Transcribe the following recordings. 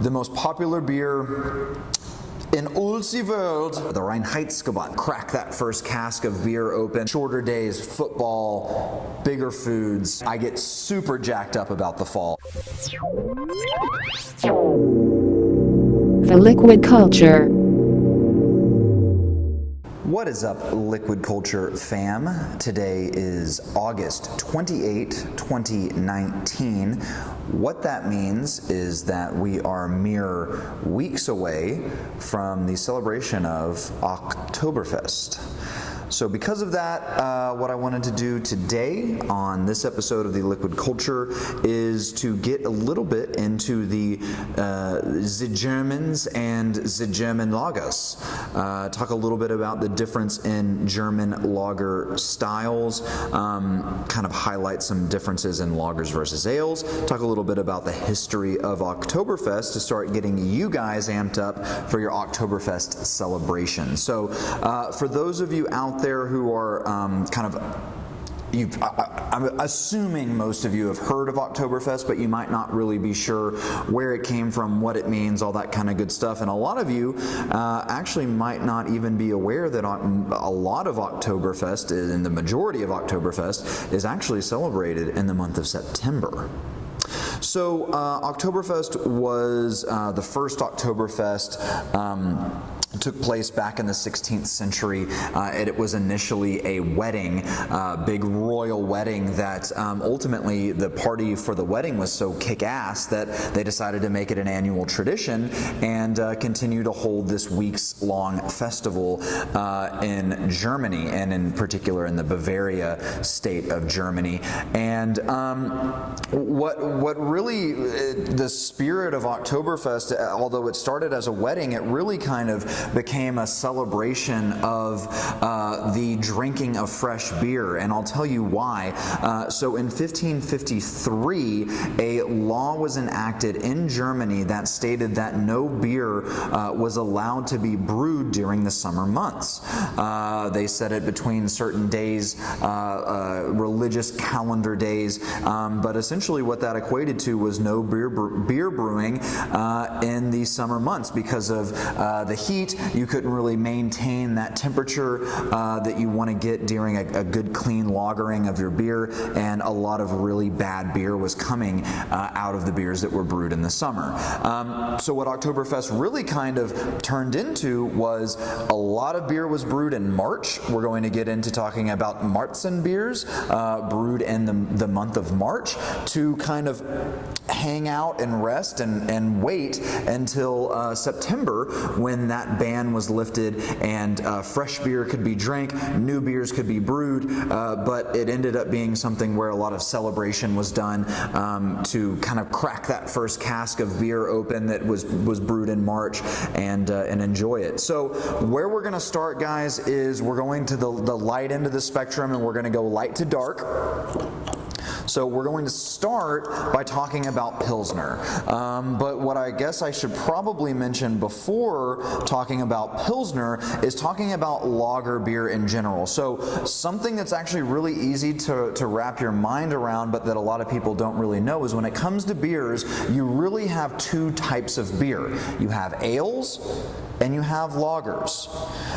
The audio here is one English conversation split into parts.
The most popular beer in all the world, the Reinheitsgebot. Crack that first cask of beer open. Shorter days, football, bigger foods. I get super jacked up about the fall. The liquid culture. What is up, Liquid Culture fam? Today is August 28, 2019. What that means is that we are mere weeks away from the celebration of Oktoberfest. So because of that, what I wanted to do today on this episode of the Liquid Culture is to get a little bit into the Germans and the German lagers. Talk a little bit about the difference in German lager styles, kind of highlight some differences in lagers versus ales, talk a little bit about the history of Oktoberfest to start getting you guys amped up for your Oktoberfest celebration. So for those of you out there who are I'm assuming most of you have heard of Oktoberfest, but you might not really be sure where it came from, what it means, all that kind of good stuff. And a lot of you actually might not even be aware that a lot of Oktoberfest, and the majority of Oktoberfest, is actually celebrated in the month of September. So Oktoberfest was the first Oktoberfest. Took place back in the 16th century. It was initially a wedding, big royal wedding that ultimately the party for the wedding was so kick-ass that they decided to make it an annual tradition and continue to hold this weeks-long festival in Germany, and in particular in the Bavaria state of Germany. And what really, the spirit of Oktoberfest, although it started as a wedding, it really kind of became a celebration of the drinking of fresh beer, and I'll tell you why. So in 1553, a law was enacted in Germany that stated that no beer was allowed to be brewed during the summer months. They set it between certain days, religious calendar days, but essentially what that equated to was no beer brewing in the summer months because of the heat. You couldn't really maintain that temperature that you want to get during a good clean lagering of your beer, and a lot of really bad beer was coming out of the beers that were brewed in the summer. So what Oktoberfest really kind of turned into was a lot of beer was brewed in March. We're going to get into talking about Märzen beers brewed in the month of March to kind of hang out and rest and wait until September, when that ban was lifted and fresh beer could be drank, new beers could be brewed, but it ended up being something where a lot of celebration was done to kind of crack that first cask of beer open that was brewed in March and enjoy it. So where we're going to start, guys, is we're going to the light end of the spectrum, and we're going to go light to dark. So we're going to start by talking about Pilsner. But what I guess I should probably mention before talking about Pilsner is talking about lager beer in general. So something that's actually really easy to wrap your mind around, but that a lot of people don't really know, is when it comes to beers, you really have two types of beer. You have ales and you have lagers.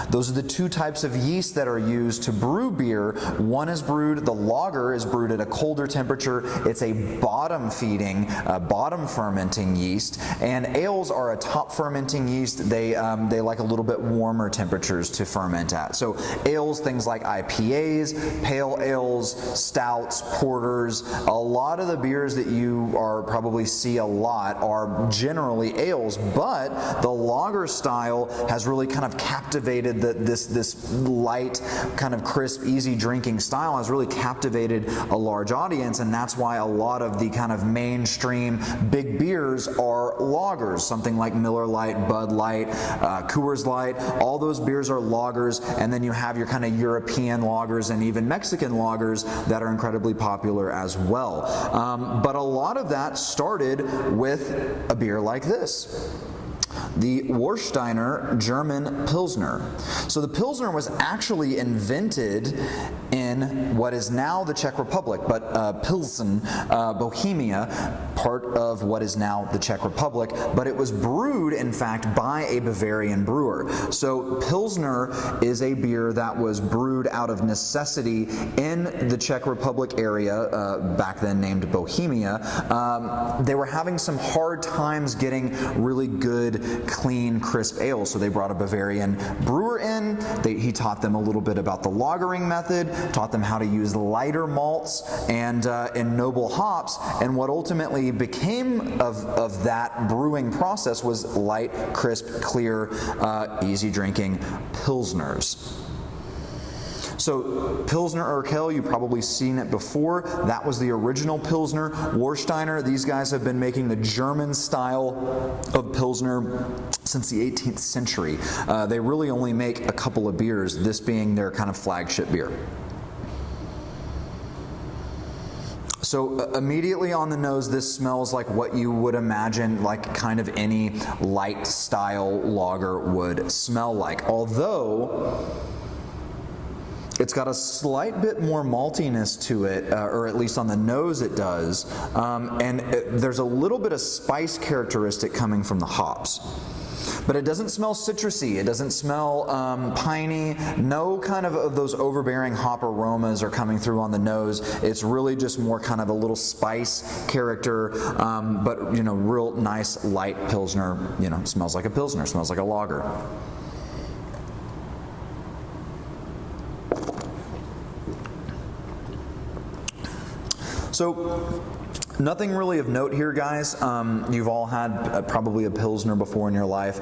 Those are the two types of yeast that are used to brew beer. One is brewed, the lager is brewed at a colder temperature. It's a bottom feeding, bottom fermenting yeast, and ales are a top fermenting yeast. They like a little bit warmer temperatures to ferment at. So ales, things like IPAs, pale ales, stouts, porters, a lot of the beers that you are probably see a lot are generally ales, but the lager style has really kind of captivated this light, kind of crisp, easy drinking style has really captivated a large audience, and that's why a lot of the kind of mainstream big beers are lagers. Something like Miller Lite, Bud Light, Coors Light, all those beers are lagers, and then you have your kind of European lagers and even Mexican lagers that are incredibly popular as well. But a lot of that started with a beer like this. The Warsteiner German Pilsner. So the Pilsner was actually invented in in what is now the Czech Republic, but Pilsen, Bohemia, part of what is now the Czech Republic, but it was brewed, in fact, by a Bavarian brewer. So Pilsner is a beer that was brewed out of necessity in the Czech Republic area, back then named Bohemia. They were having some hard times getting really good, clean, crisp ale, so they brought a Bavarian brewer in. He taught them a little bit about the lagering method, taught them how to use lighter malts and noble hops, and what ultimately became of that brewing process was light, crisp, clear, easy drinking Pilsners. So Pilsner Urquell, you've probably seen it before. That was the original Pilsner. Warsteiner, these guys have been making the German style of Pilsner since the 18th century. They really only make a couple of beers, this being their kind of flagship beer. So immediately on the nose, this smells like what you would imagine like kind of any light style lager would smell like. Although it's got a slight bit more maltiness to it, or at least on the nose it does, there's a little bit of spice characteristic coming from the hops. But it doesn't smell citrusy, it doesn't smell piney, no kind of those overbearing hop aromas are coming through on the nose. It's really just more kind of a little spice character, but real nice light Pilsner, smells like a Pilsner, smells like a lager. So nothing really of note here, guys. You've all had probably a Pilsner before in your life.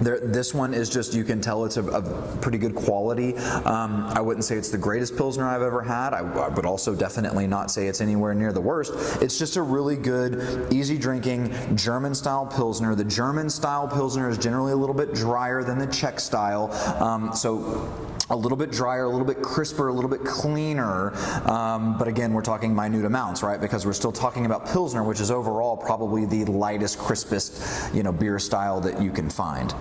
This one is just, you can tell it's of pretty good quality. I wouldn't say it's the greatest Pilsner I've ever had. I would also definitely not say it's anywhere near the worst. It's just a really good, easy drinking German style Pilsner. The German style Pilsner is generally a little bit drier than the Czech style. So a little bit drier, a little bit crisper, a little bit cleaner, but again, we're talking minute amounts, right? Because we're still talking about Pilsner, which is overall probably the lightest, crispest, beer style that you can find.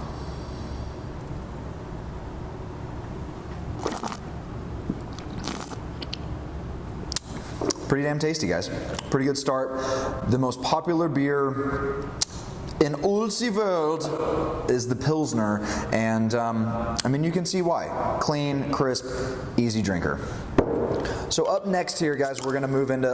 Pretty damn tasty, guys. Pretty good start. The most popular beer in all the world is the Pilsner, and you can see why. Clean, crisp, easy drinker. So up next here, guys, we're going to move into,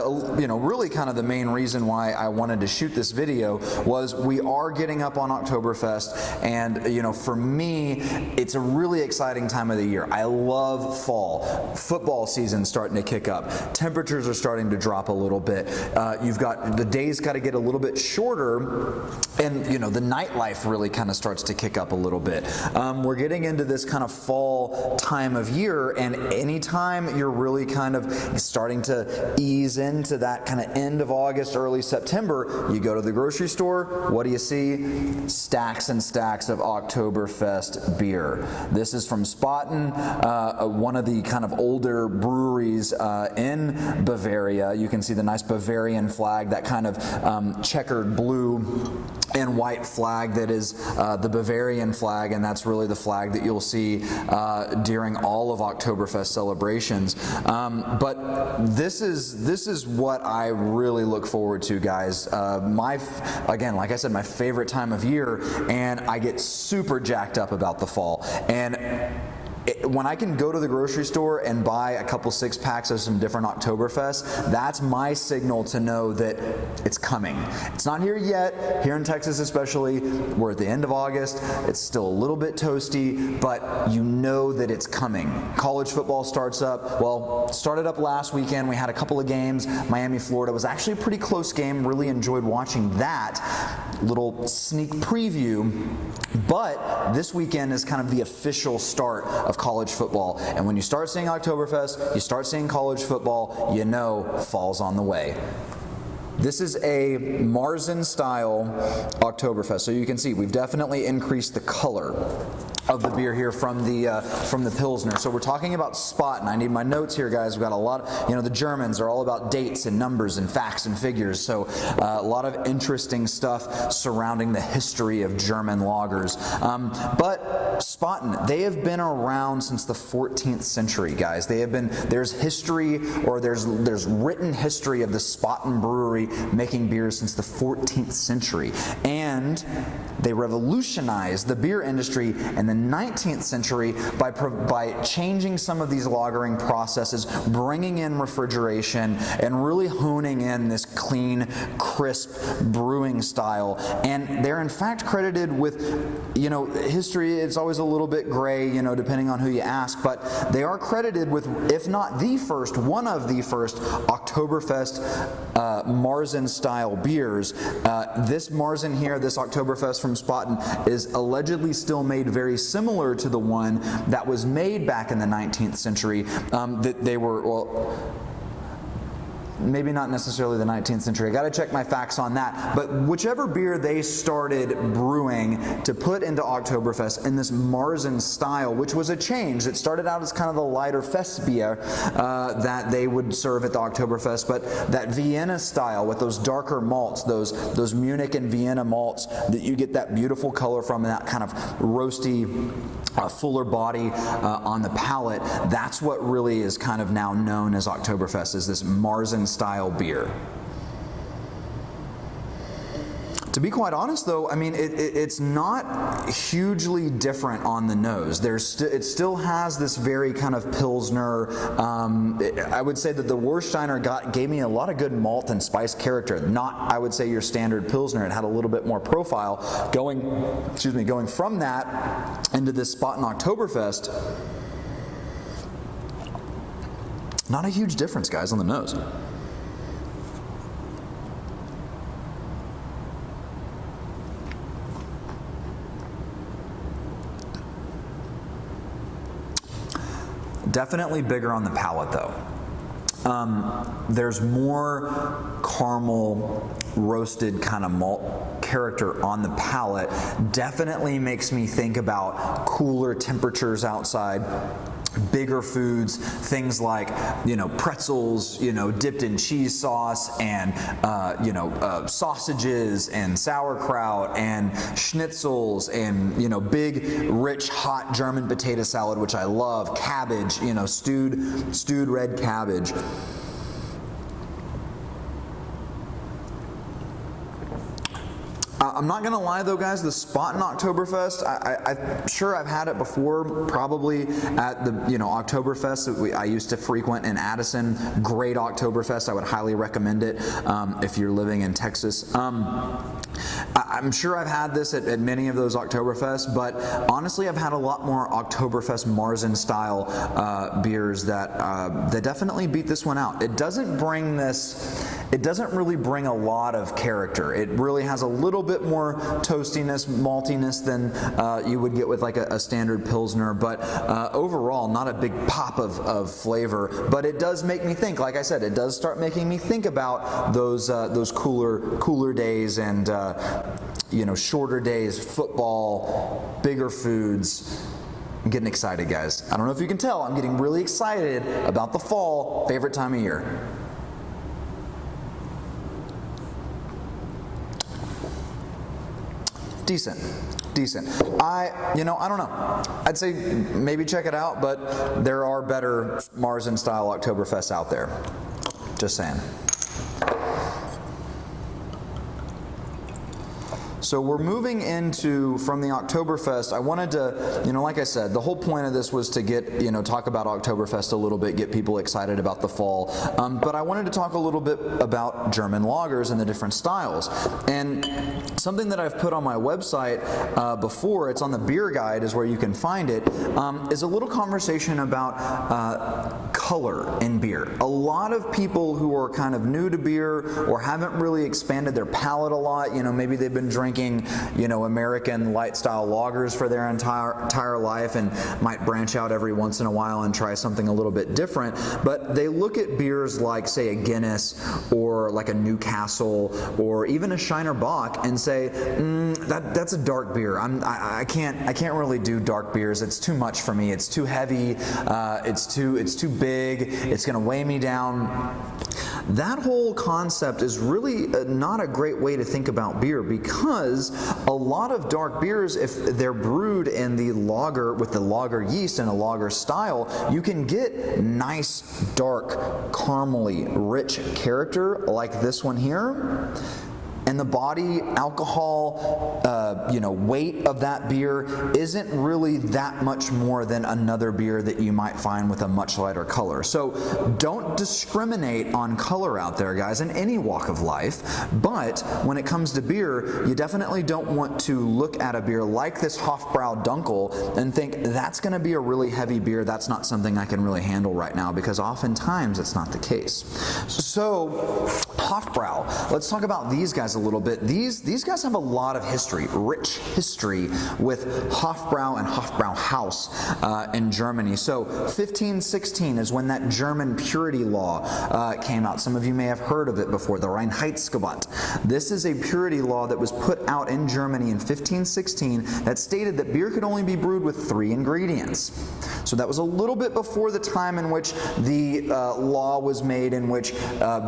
really kind of the main reason why I wanted to shoot this video was we are getting up on Oktoberfest, and, for me, it's a really exciting time of the year. I love fall. Football season's starting to kick up. Temperatures are starting to drop a little bit. You've got, the days got to get a little bit shorter, and, the nightlife really kind of starts to kick up a little bit. We're getting into this kind of fall time of year, and anytime you're really kind of starting to ease into that kind of end of August, early September, you go to the grocery store, what do you see? Stacks and stacks of Oktoberfest beer. This is from Spaten, one of the kind of older breweries in Bavaria. You can see the nice Bavarian flag, that kind of checkered blue and white flag that is the Bavarian flag, and that's really the flag that you'll see during all of Oktoberfest celebrations. But this is what I really look forward to, guys. Again, like I said, my favorite time of year, and I get super jacked up about the fall. And when I can go to the grocery store and buy a couple 6-packs of some different Oktoberfest, that's my signal to know that it's coming. It's not here yet, here in Texas especially. We're at the end of August. It's still a little bit toasty, but you know that it's coming. College football starts up. Well, started up last weekend. We had a couple of games. Miami, Florida was actually a pretty close game. Really enjoyed watching that. Little sneak preview. But this weekend is kind of the official start of college football, and when you start seeing Oktoberfest, you start seeing college football, fall's on the way. This is a Marzen style Oktoberfest, so you can see we've definitely increased the color. of the beer here from the Pilsner. So we're talking about Spaten. I need my notes here, guys. We've got a lot of, the Germans are all about dates and numbers and facts and figures. So a lot of interesting stuff surrounding the history of German lagers. But Spaten, they have been around since the 14th century, guys. There's history, or there's written history of the Spaten brewery making beers since the 14th century. And they revolutionized the beer industry in the 19th century by changing some of these lagering processes, bringing in refrigeration, and really honing in this clean, crisp brewing style. And they're in fact credited with, history, it's always a little bit gray, depending on who you ask, but they are credited with, if not the first, one of the first Oktoberfest Marzen style beers. This Marzen here, this Oktoberfest from Spaten, is allegedly still made very similar to the one that was made back in the 19th century. That they were, maybe not necessarily the 19th century. I got to check my facts on that. But whichever beer they started brewing to put into Oktoberfest in this Marzen style, which was a change. It started out as kind of the lighter Festbier that they would serve at the Oktoberfest, but that Vienna style with those darker malts, those Munich and Vienna malts, that you get that beautiful color from, and that kind of roasty, fuller body on the palate. That's what really is kind of now known as Oktoberfest, is this Marzen style beer. To be quite honest, though, I mean, it's not hugely different on the nose. It still has this very kind of Pilsner. I would say that the Warsteiner gave me a lot of good malt and spice character. Not, I would say, your standard Pilsner. It had a little bit more profile. Going from that into this Spaten Oktoberfest. Not a huge difference, guys, on the nose. Definitely bigger on the palate, though. There's more caramel, roasted kind of malt character on the palate. Definitely makes me think about cooler temperatures outside. Bigger foods, things like, pretzels, dipped in cheese sauce, and, sausages and sauerkraut and schnitzels and, big, rich, hot German potato salad, which I love, cabbage, stewed red cabbage. I'm not going to lie, though, guys, the Spaten Oktoberfest, I'm sure I've had it before, probably at the, Oktoberfest that I used to frequent in Addison. Great Oktoberfest. I would highly recommend it if you're living in Texas. I'm sure I've had this at many of those Oktoberfests, but honestly, I've had a lot more Oktoberfest Marzen style beers that definitely beat this one out. It doesn't really bring a lot of character. It really has a little bit more toastiness, maltiness than you would get with like a standard Pilsner, but overall, not a big pop of flavor. But it does make me think, like I said, it does start making me think about those cooler days and shorter days, football, bigger foods. I'm getting excited, guys. I don't know if you can tell, I'm getting really excited about the fall, favorite time of year. Decent. I don't know. I'd say maybe check it out, but there are better Marzen style Oktoberfests out there. Just saying. So we're moving from the Oktoberfest. I wanted to, like I said, the whole point of this was to get, talk about Oktoberfest a little bit, get people excited about the fall. But I wanted to talk a little bit about German lagers and the different styles. And something that I've put on my website before, it's on the beer guide is where you can find it, is a little conversation about color in beer. A lot of people who are kind of new to beer or haven't really expanded their palate a lot, maybe they've been drinking, American light style lagers for their entire life and might branch out every once in a while and try something a little bit different, but they look at beers like, say, a Guinness or like a Newcastle or even a Shiner Bock and say, that's a dark beer. I can't really do dark beers. It's too much for me. It's too heavy. It's too big. It's going to weigh me down. That whole concept is really not a great way to think about beer, because a lot of dark beers, if they're brewed in the lager with the lager yeast and a lager style, you can get nice, dark, caramely, rich character like this one here. And the body alcohol, weight of that beer isn't really that much more than another beer that you might find with a much lighter color. So don't discriminate on color out there, guys, in any walk of life. But when it comes to beer, you definitely don't want to look at a beer like this Hofbrau Dunkel and think that's going to be a really heavy beer. That's not something I can really handle right now, because oftentimes it's not the case. So Hofbrau, let's talk about these guys a little bit. These guys have a lot of history, rich history with Hofbrau and Hofbrauhaus in Germany. So 1516 is when that German purity law came out. Some of you may have heard of it before, the Reinheitsgebot. This is a purity law that was put out in Germany in 1516 that stated that beer could only be brewed with 3 ingredients. So that was a little bit before the time in which the law was made in which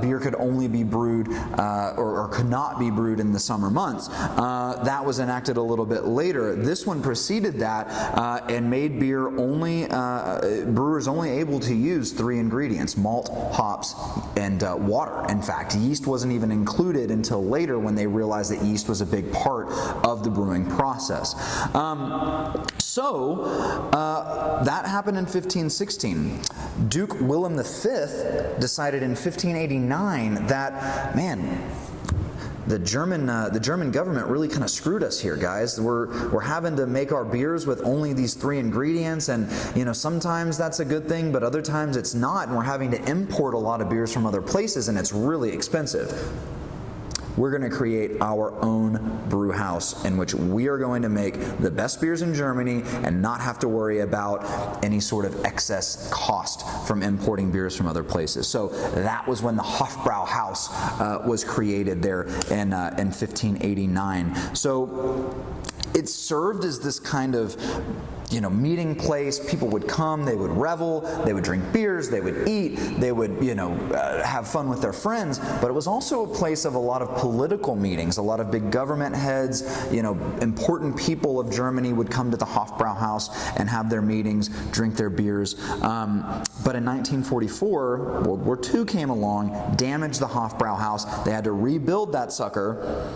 beer could only be brewed or could not be brewed in the summer months. That was enacted a little bit later. This one preceded that and made beer only, brewers only able to use 3 ingredients: malt, hops, and water. In fact, yeast wasn't even included until later, when they realized that yeast was a big part of the brewing process. That happened in 1516. Duke William V decided in 1589 that, man, the German government really kind of screwed us here, guys. We're having to make our beers with only these 3 ingredients, and sometimes that's a good thing, but other times it's not, and we're having to import a lot of beers from other places, and it's really expensive. We're going to create our own brew house in which we are going to make the best beers in Germany and not have to worry about any sort of excess cost from importing beers from other places. So that was when the Hofbrauhaus was created there in 1589. So it served as this kind of meeting place. People would come, they would revel, they would drink beers, they would eat, they would, have fun with their friends. But it was also a place of a lot of political meetings. A lot of big government heads, important people of Germany would come to the Hofbrauhaus and have their meetings, drink their beers. But in 1944, World War II came along, damaged the Hofbrauhaus. They had to rebuild that sucker.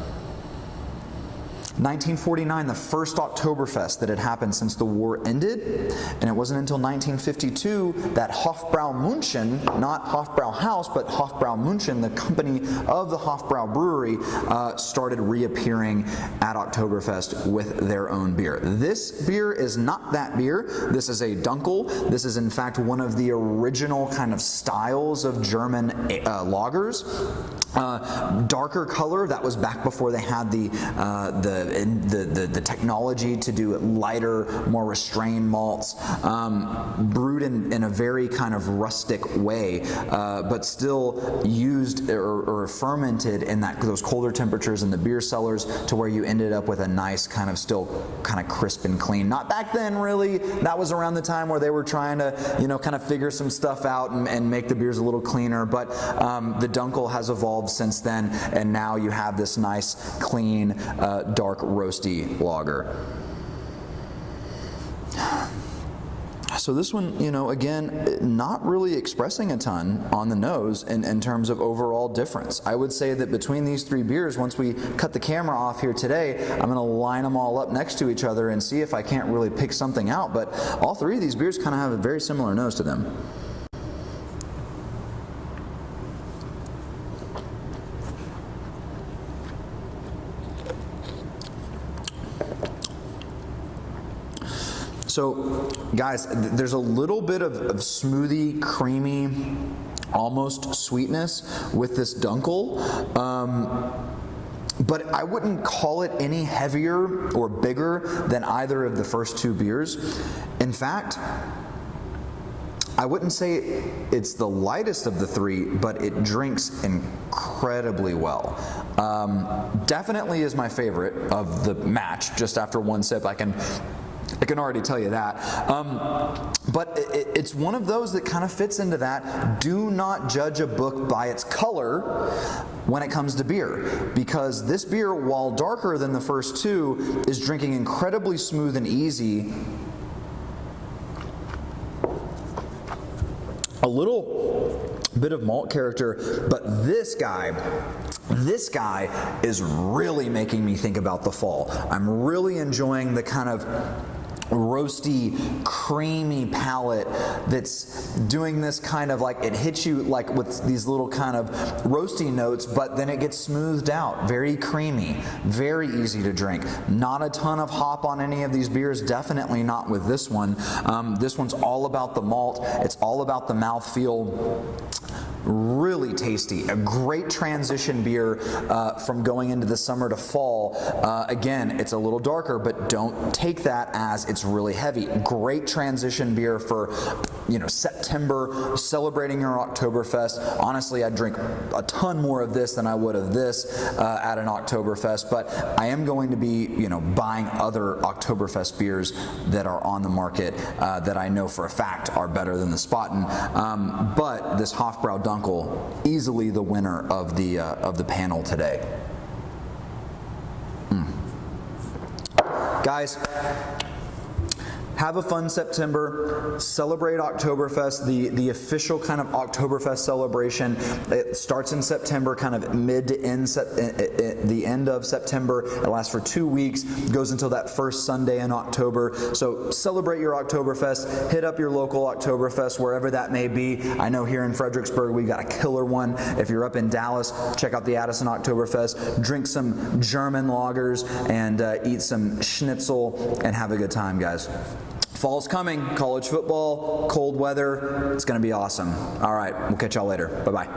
1949, the first Oktoberfest that had happened since the war ended, and it wasn't until 1952 that Hofbrau München, not Hofbrauhaus, but Hofbrau München, the company of the Hofbrau brewery, started reappearing at Oktoberfest with their own beer. This beer is not that beer. This is a Dunkel. This is in fact one of the original kind of styles of German lagers. Darker color, that was back before they had the technology to do lighter, more restrained malts, brewed in a very kind of rustic way, but still used or fermented in those colder temperatures in the beer cellars, to where you ended up with a nice kind of still kind of crisp and clean. Not back then, really. That was around the time where they were trying to kind of figure some stuff out and make the beers a little cleaner. But the Dunkel has evolved since then, and now you have this nice, clean, dark, roasty lager. So this one, again, not really expressing a ton on the nose in terms of overall difference. I would say that between these 3 beers, once we cut the camera off here today, I'm going to line them all up next to each other and see if I can't really pick something out. But all 3 of these beers kind of have a very similar nose to them. So, guys, there's a little bit of smoothie, creamy, almost sweetness with this Dunkel. But I wouldn't call it any heavier or bigger than either of the first two beers. In fact, I wouldn't say it's the lightest of the three, but it drinks incredibly well. Definitely is my favorite of the match. Just after one sip, I can already tell you that. But it's one of those that kind of fits into that. Do not judge a book by its color when it comes to beer, because this beer, while darker than the first two, is drinking incredibly smooth and easy. A little bit of malt character, but this guy is really making me think about the fall. I'm really enjoying the kind of roasty, creamy palate that's doing this kind of like, it hits you like with these little kind of roasty notes, but then it gets smoothed out. Very creamy, very easy to drink. Not a ton of hop on any of these beers, definitely not with this one. This one's all about the malt. It's all about the mouthfeel. Really tasty. A great transition beer from going into the summer to fall. Again, it's a little darker, but don't take that as it's really heavy. Great transition beer for, September, celebrating your Oktoberfest. Honestly, I'd drink a ton more of this than I would of this at an Oktoberfest, but I am going to be, buying other Oktoberfest beers that are on the market that I know for a fact are better than the Spaten. But this Hofbrau Dunkel, easily the winner of the panel today. Guys, have a fun September. Celebrate Oktoberfest, the official kind of Oktoberfest celebration. It starts in September, kind of mid to end, the end of September. It lasts for 2 weeks, goes until that first Sunday in October. So celebrate your Oktoberfest. Hit up your local Oktoberfest, wherever that may be. I know here in Fredericksburg, we've got a killer one. If you're up in Dallas, check out the Addison Oktoberfest. Drink some German lagers and eat some schnitzel and have a good time, guys. Fall's coming, college football, cold weather, it's going to be awesome. All right, we'll catch y'all later. Bye-bye.